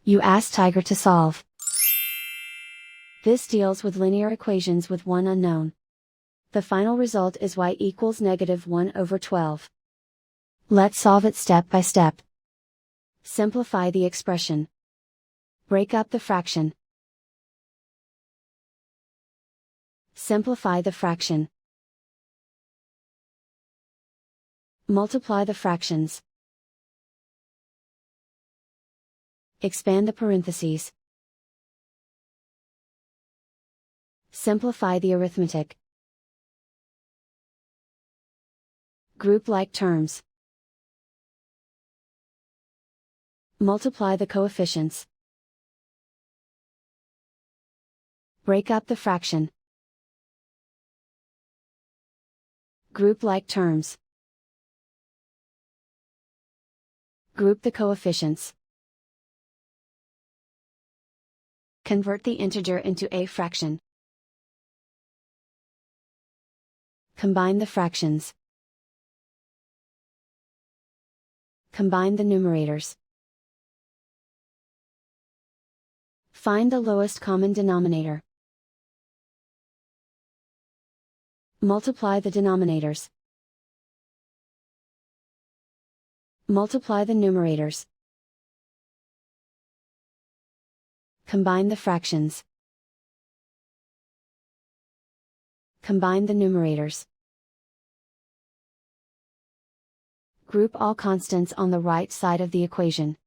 You ask Tiger to solve. This deals with linear equations with one unknown. The final result is y equals -1/12. Let's solve it step by step. Simplify the expression. Break up the fraction. Simplify the fraction. Multiply the fractions. Expand the parentheses. Simplify the arithmetic. Group like terms. Multiply the coefficients. Break up the fraction. Group like terms. Group the coefficients. Convert the integer into a fraction. Combine the fractions. Combine the numerators. Find the lowest common denominator. Multiply the denominators. Multiply the numerators. Combine the fractions. Combine the numerators. Group all constants on the right side of the equation.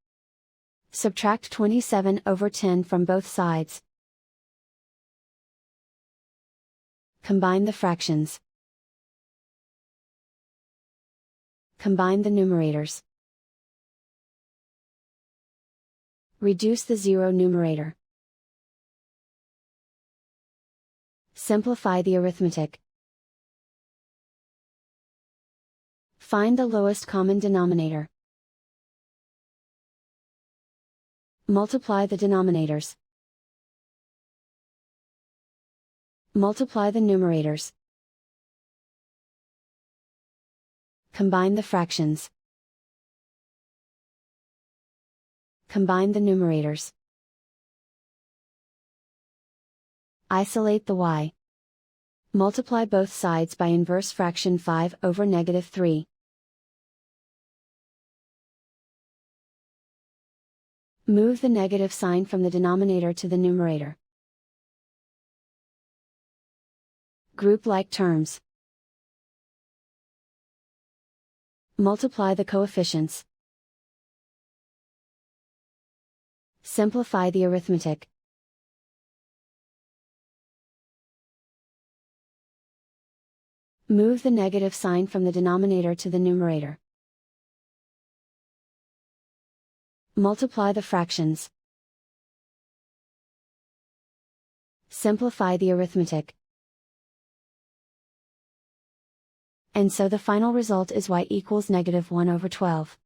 Subtract 27/10 from both sides. Combine the fractions. Combine the numerators. Reduce the zero numerator. Simplify the arithmetic. Find the lowest common denominator. Multiply the denominators. Multiply the numerators. Combine the fractions. Combine the numerators. Isolate the y. Multiply both sides by inverse fraction 5/3. Move the negative sign from the denominator to the numerator. Group like terms. Multiply the coefficients. Simplify the arithmetic. Move the negative sign from the denominator to the numerator. Multiply the fractions. Simplify the arithmetic. And so the final result is y equals -1/12.